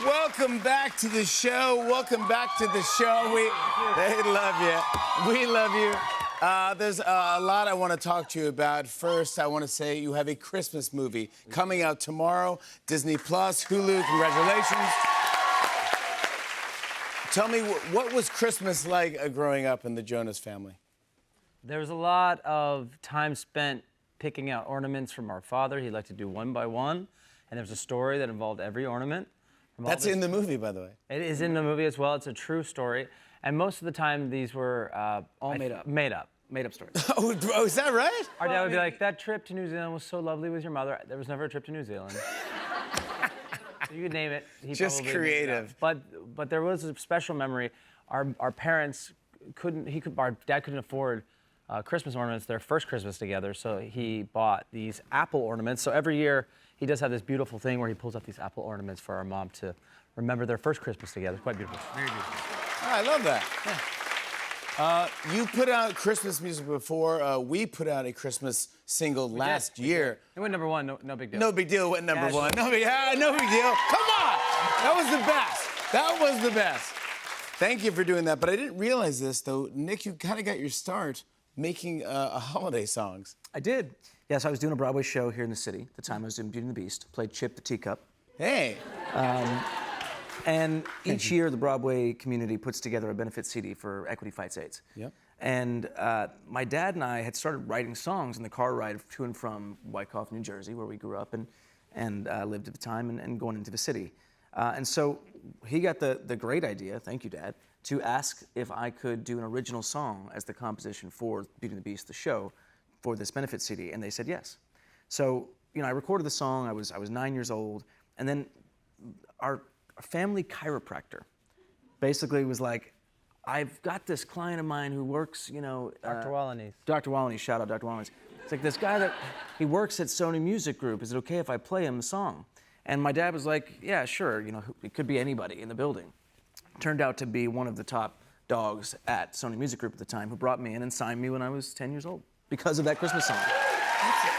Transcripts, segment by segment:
Welcome back to the show. Welcome back to the show. They love you. We love you. There's a lot I want to talk to you about. First, I want to say you have a Christmas movie coming out tomorrow. Disney Plus, Hulu, congratulations. Tell me, what was Christmas like growing up in the Jonas family? There was a lot of time spent picking out ornaments from our father. He'd like to do one by one. And there's a story that involved every ornament. That's in the movie, by the way. It is in the movie as well. It's a true story. And most of the time, these were all made up. Made up. Made up stories. Oh, is that right? Our dad would be like, that trip to New Zealand was so lovely with your mother. There was never a trip to New Zealand. You could name it. He Just probably made it up. creative. But there was a special memory. Our parents our dad couldn't afford Christmas ornaments, their first Christmas together, so he bought these apple ornaments. So every year, he does have this beautiful thing where he pulls out these apple ornaments for our mom to remember their first Christmas together. It's quite beautiful. Very beautiful. Oh, I love that. Yeah. You put out Christmas music before. We put out a Christmas single last year. It went number one, no big deal. No big deal, it went number one. No big deal. Come on! That was the best. That was the best. Thank you for doing that. But I didn't realize this, though. Nick, you kind of got your start making holiday songs. I did. Yes, I was doing a Broadway show here in the city. At the time, I was doing Beauty and the Beast. Played Chip the Teacup. Hey. And each year, the Broadway community puts together a benefit CD for Equity Fights AIDS. Yep. And my dad and I had started writing songs in the car ride to and from Wyckoff, New Jersey, where we grew up and lived at the time, and going into the city. And so he got the great idea, thank you, Dad, to ask if I could do an original song as the composition for Beauty and the Beast, the show, for this benefit CD, and they said yes. So, I recorded the song, I was 9 years old, and then our family chiropractor basically was like, I've got this client of mine who works, Dr. Wallace. Dr. Wallace, shout out Dr. Wallace. It's like this guy he works at Sony Music Group. Is it okay if I play him the song? And my dad was like, yeah, sure. It could be anybody in the building. Turned out to be one of the top dogs at Sony Music Group at the time, who brought me in and signed me when I was 10 years old because of that Christmas song. That's the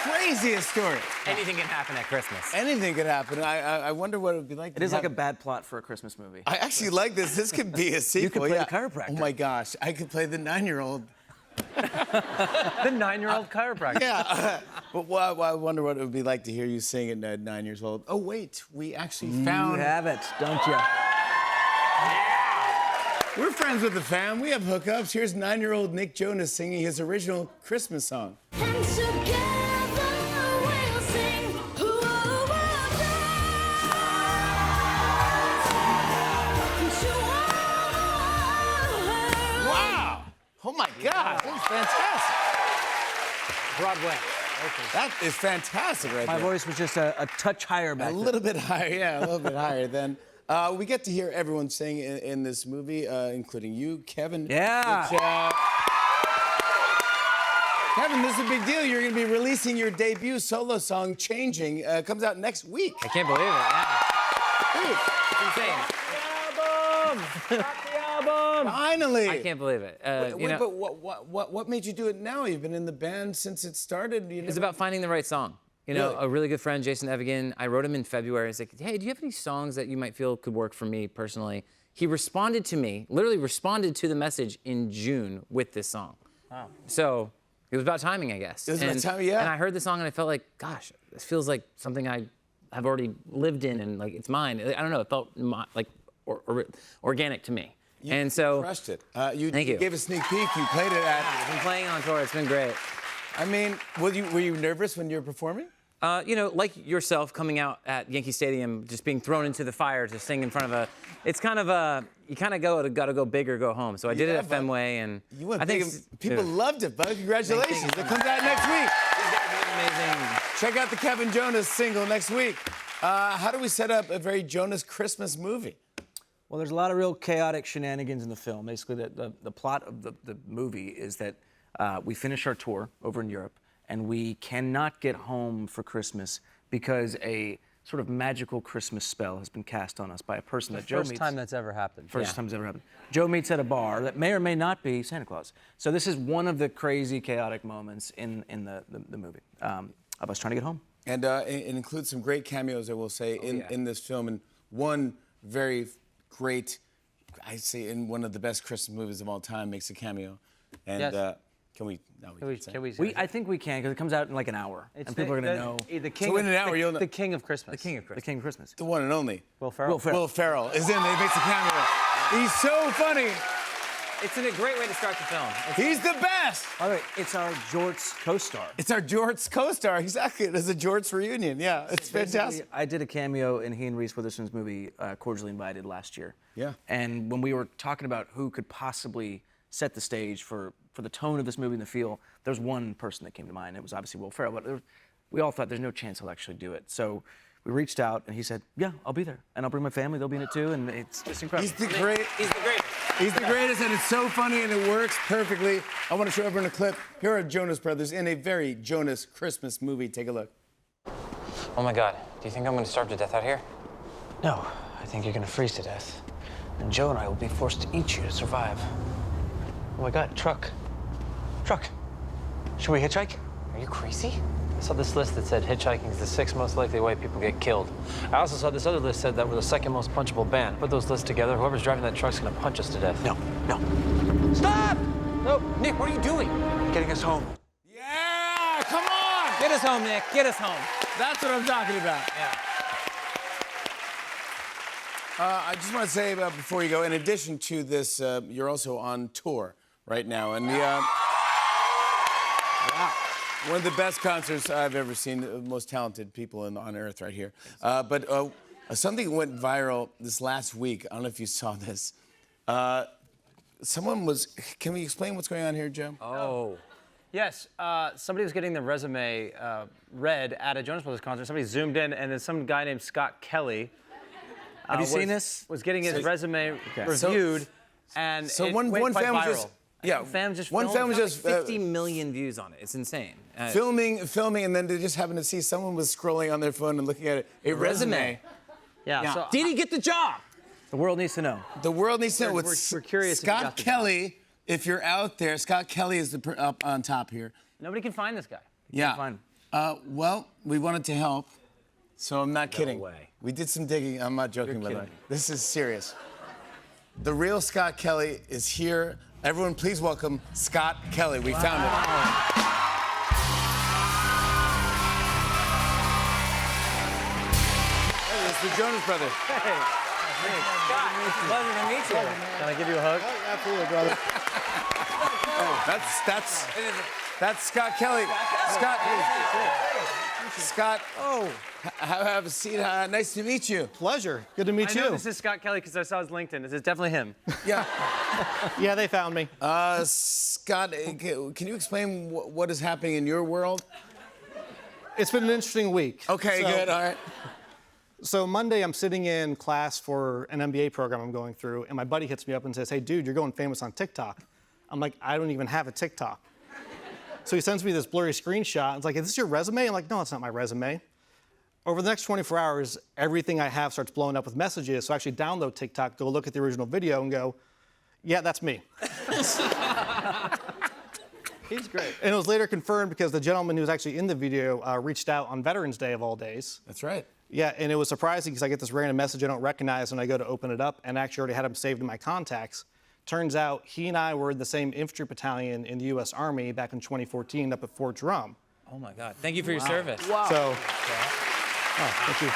craziest story. Anything can happen at Christmas. Anything could happen. I wonder what it would be like. It is like a bad plot for a Christmas movie. I actually like this. This could be a sequel. You could play the chiropractor. Oh my gosh, I could play the 9-year-old. The 9-year-old chiropractor. Yeah, but I wonder what it would be like to hear you sing at 9 years old. Oh wait, we actually found. You have it, don't you? We're friends with the fam. We have hookups. Here's 9-year-old Nick Jonas singing his original Christmas song. And together we'll sing, who will Wow! Oh my God, that was fantastic. Broadway. That is fantastic right My there. voice was just a touch higher back A then. little bit higher, yeah, a little bit higher then. We get to hear everyone sing in this movie, including you, Kevin. Yeah. Which, Kevin, this is a big deal. You're going to be releasing your debut solo song, Changing. Comes out next week. I can't believe it. Yeah. It's insane. Got the album. Finally. I can't believe it. Wait, but what made you do it now? You've been in the band since it started. It's about finding the right song. Really? A really good friend, Jason Evigan, I wrote him in February. He's like, hey, do you have any songs that you might feel could work for me personally? He responded to me, literally responded to the message in June with this song. Wow. So it was about timing, I guess. It was about timing, yeah. And I heard the song and I felt like, gosh, this feels like something I have already lived in and like it's mine. I don't know, it felt like organic to me. You crushed it. Thank you. Gave a sneak peek. You played it at. I've been playing on tour, it's been great. I mean, were you nervous when you were performing? Like yourself coming out at Yankee Stadium, just being thrown into the fire to sing in front of it's kind of you kind of gotta go big or go home. So I did it at Fenway, and you went I think big. People loved it, bud. Congratulations. It comes out next week. amazing. Check out the Kevin Jonas single next week. How do we set up a very Jonas Christmas movie? Well, there's a lot of real chaotic shenanigans in the film. Basically, the plot of the movie is that we finish our tour over in Europe, and we cannot get home for Christmas because a sort of magical Christmas spell has been cast on us by a person that Joe meets. First time that's ever happened. First time it's ever happened. Joe meets at a bar that may or may not be Santa Claus. So this is one of the crazy, chaotic moments in the movie of us trying to get home. And it includes some great cameos, I will say, in this film. And one very great, I say, in one of the best Christmas movies of all time, makes a cameo. And Yes. can we? No, we can't say. I think we can because it comes out in like an hour, and people are gonna know. The king. So in an hour, the, you'll know. the king of Christmas. The King of Christmas. The one and only. Will Ferrell. Will Ferrell is in. He makes a cameo. He's so funny. It's a great way to start the film. He's the best. By the way, it's our Jorts co-star. It's our Jorts co-star. Exactly. It is a Jorts reunion. Yeah, it's fantastic. I did a cameo in he and Reese Witherspoon's movie, Cordially Invited, last year. Yeah. And when we were talking about who could possibly set the stage for the tone of this movie and the feel, there's one person that came to mind. It was obviously Will Ferrell, but we all thought there's no chance he'll actually do it. So we reached out, and he said, "Yeah, I'll be there, and I'll bring my family. They'll be in it too." And it's just incredible. He's the great. He's the greatest. He's the greatest, and it's so funny, and it works perfectly. I want to show everyone a clip. Here are Jonas Brothers in a very Jonas Christmas movie. Take a look. Oh my God, do you think I'm gonna starve to death out here? No, I think you're gonna freeze to death. And Joe and I will be forced to eat you to survive. Oh my God, truck. Truck. Should we hitchhike? Are you crazy? I saw this list that said hitchhiking is the 6th most likely way people get killed. I also saw this other list said that we're the 2nd most punchable band. Put those lists together, whoever's driving that truck's gonna punch us to death. No, no. Stop! No, Nick, what are you doing? Getting us home. Yeah, come on. Get us home, Nick. Get us home. That's what I'm talking about. Yeah. I just want to say before you go, in addition to this, you're also on tour right now, and one of the best concerts I've ever seen. The most talented people on earth right here. But something went viral this last week. I don't know if you saw this. Someone was. Can we explain what's going on here, Joe? Oh. Yes, somebody was getting their resume read at a Jonas Brothers concert. Somebody zoomed in, and then some guy named Scott Kelly. Have you seen this? Was getting his resume reviewed, and So it one went quite fan was viral. just. Yeah, One fan was just 50 million views on it. It's insane. filming, and then they just happened to see someone was scrolling on their phone and looking at it. A resume. Yeah. Yeah. So Did he get the job? The world needs to know. The world needs to know. We're curious if you Scott got the Kelly, if you're out there, Scott Kelly is up on top here. nobody can find this guy. Yeah. find Well, we wanted to help, so I'm not kidding. way. We did some digging. I'm not joking, by the way. kidding. This is serious. The real Scott Kelly is here. Everyone, please welcome Scott Kelly. We found it. Hey, it's the Jonas Brothers. Pleasure to meet you. Can I give you a hug? Absolutely, brother. That's Scott Kelly. Scott. Oh. Have a seat. Nice to meet you. Pleasure. Good to meet I know you. this is Scott Kelly because I saw his LinkedIn. This is definitely him. Yeah. Yeah, they found me. Scott, can you explain what is happening in your world? It's been an interesting week. Okay, So- good. All right. So Monday, I'm sitting in class for an MBA program I'm going through, and my buddy hits me up and says, "Hey, dude, you're going famous on TikTok." I'm like, "I don't even have a TikTok." So he sends me this blurry screenshot. It's like, "Is this your resume?" I'm like, "No, it's not my resume." Over the next 24 hours, everything I have starts blowing up with messages. So I actually download TikTok, go look at the original video, and go, "Yeah, that's me." He's great. And it was later confirmed because the gentleman who was actually in the video reached out on Veterans Day of all days. That's right. Yeah, and it was surprising because I get this random message I don't recognize when I go to open it up, and I actually already had him saved in my contacts. Turns out he and I were in the same infantry battalion in the U.S. Army back in 2014 up at Fort Drum. Oh my God. Thank you for your service. So, thank you.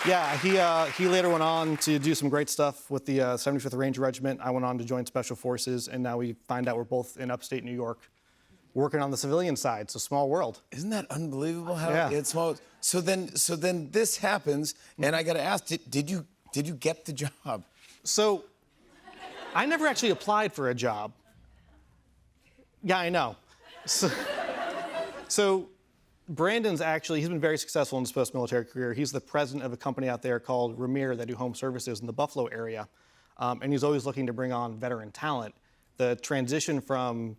Yeah, he later went on to do some great stuff with the 75th Ranger Regiment. I went on to join Special Forces, and now we find out we're both in upstate New York, working on the civilian side. It's a small world. Isn't that unbelievable how Yeah. it's small? So then this happens, and I got to ask, did you get the job? So, I never actually applied for a job. Yeah, I know. So Brandon's he's been very successful in his post-military career. He's the president of a company out there called Ramir that do home services in the Buffalo area. And he's always looking to bring on veteran talent. The transition from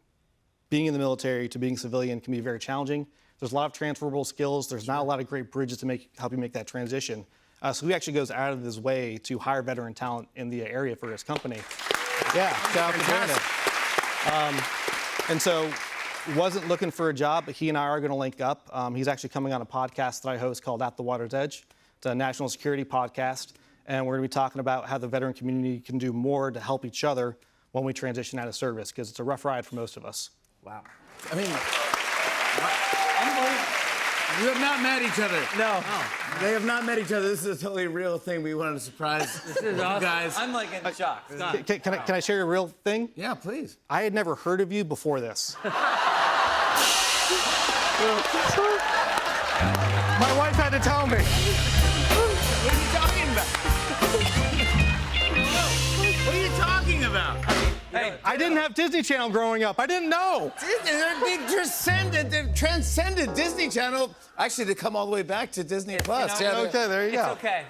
being in the military to being civilian can be very challenging. There's a lot of transferable skills. There's not a lot of great bridges to help you make that transition. So he actually goes out of his way to hire veteran talent in the area for his company. Yeah, shout out to Brandon. And so wasn't looking for a job, but he and I are going to link up. He's actually coming on a podcast that I host called At the Water's Edge. It's a national security podcast, and we're going to be talking about how the veteran community can do more to help each other when we transition out of service, because it's a rough ride for most of us. Wow. I mean, you have not met each other. No. They have not met each other. This is a totally real thing. We wanted to surprise you guys. I'm like in shock. Can I share a real thing? Yeah, please. I had never heard of you before this. My wife had to tell me. What are you talking about? What are you talking about? I didn't have Disney Channel growing up. I didn't know. They transcended Disney Channel. Actually, they come all the way back to Disney Plus. know, Yeah, Okay, there you go. Okay.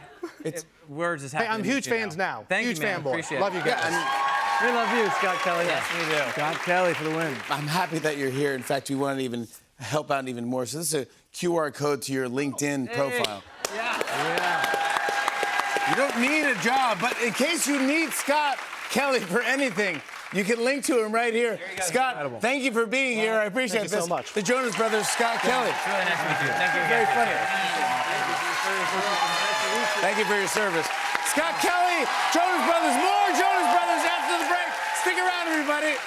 We're just happy Hey, I'm to meet huge you fans now. Thank Huge you, man. fanboy. Appreciate Love it. you guys. We love you, Scott Kelly. Yes, we do. Scott Kelly for the win. I'm happy that you're here. In fact, we want to even help out even more. So this is a QR code to your LinkedIn profile. You don't need a job, but in case you need Scott Kelly for anything, you can link to him right here. Scott, thank you for being here. I appreciate Thank you this. so much. The Jonas Brothers, Scott Kelly. It's really nice to meet you. Thank you. Very funny. Thank you for your service. Scott Kelly, Jonas Brothers, more Jonas Brothers after the break. Stick around, everybody.